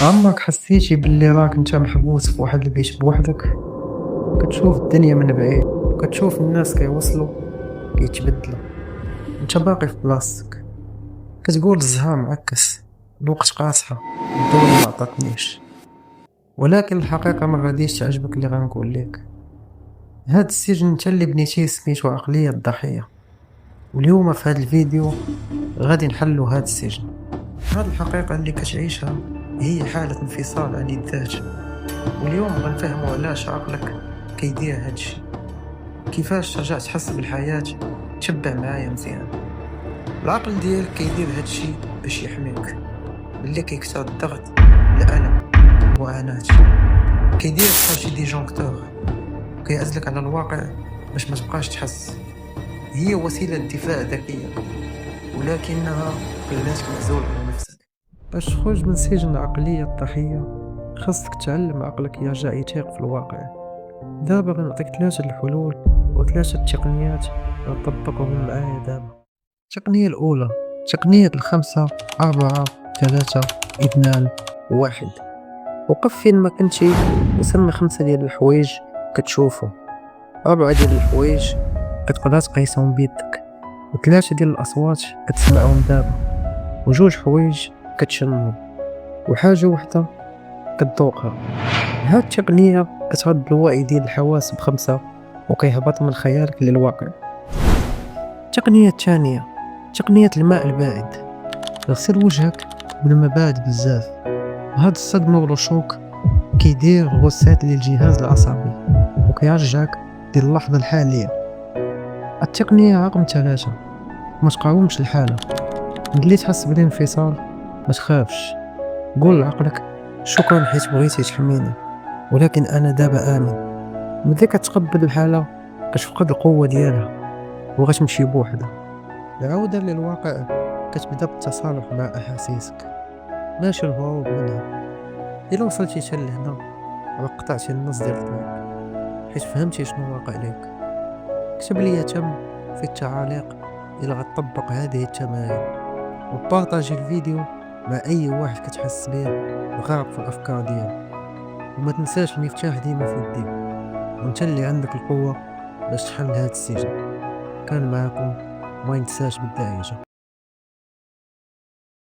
عمرك حسيتي باللي راك انت محبوس في واحد البيت بوحدك؟ كتشوف الدنيا من بعيد، كتشوف الناس كيوصلوا كيتبدلوا، انت باقي في بلاصتك. كتقول الزهر معكس، الوقت قاصحة، الضوء ما عطاتنيش. ولكن الحقيقة ما غاديش تعجبك اللي غنقول لك. هاد السجن انت اللي بنيتيه سميتو عقلية الضحية، واليوم في هاد الفيديو غادي نحلو هاد السجن. هاد الحقيقة اللي كتعيشها هي حالة انفصال عن الذات، واليوم غنفهمو علاش عقلك كيدير هادشي، كيفاش ترجع تحس بالحياة. تشبع معايا مزيان. العقل ديالك كيدير هادشي باش يحميك ملي كيكثر الضغط، الألم، المعاناة. كيدير بحال شي ديجونكتور، كيعزلك على الواقع باش ما تبقاش تحس. هي وسيلة دفاع ذكية، ولكنها خلاتك معزول على نفسك. باش تخرج من سجن العقلية الضحية خاصك تعلم عقلك يرجع يثيق في الواقع. دابا غنعطيك 3 الحلول و3 التقنيات غتطبقهم معايا دابا. التقنية الأولى، تقنية 5 4 3 2 1. وقف فين ما كنتي وسمي 5 ديال الحوايج كتشوفهم، 4 ديال الحوايج كتقدر تقيسهم بيدك، و3 ديال الأصوات كتسمعهم دابا، و2 حوايج كتشمهم، وحاجة وحدة كتذوقها. هاد التقنية كترد الوعي ديال الحواس ب5 وكيهبط من خيالك للواقع. التقنية الثانية، تقنية الماء البارد. اغسل وجهك بالماء بارد بزاف، وهاد الصدمة والشوك كيدير غسات للجهاز العصبي وكيرجعك للحظة الحالية. التقنية رقم 3، ما تقاومش الحالة. ملي تحس بالانفصال ما تخافش، قول لعقلك شكرا حيت بغيتي تحميني، ولكن انا دابا امن. ملي كتقبل الحالة كتفقد القوة ديالها وغتمشي بوحدها. العودة للواقع كتبدا بالتصالح مع أحاسيسك، ماشي الهروب منها. إلا وصلتي حتى لهنا راه قطعتي النص ديال الطريق، حيت فهمتي شنو واقع ليك. كتب لي تم في التعاليق إلا غتطبق هذه التمارين، وبارطاجي الفيديو مع أي واحد كتحس بيه غارق في الأفكار ديالو. وما تنساش المفتاح ديما في يديك، وانت اللي عندك القوة باش تحل هاد السجن. كان معاكم ما ينساش بالدعيجة.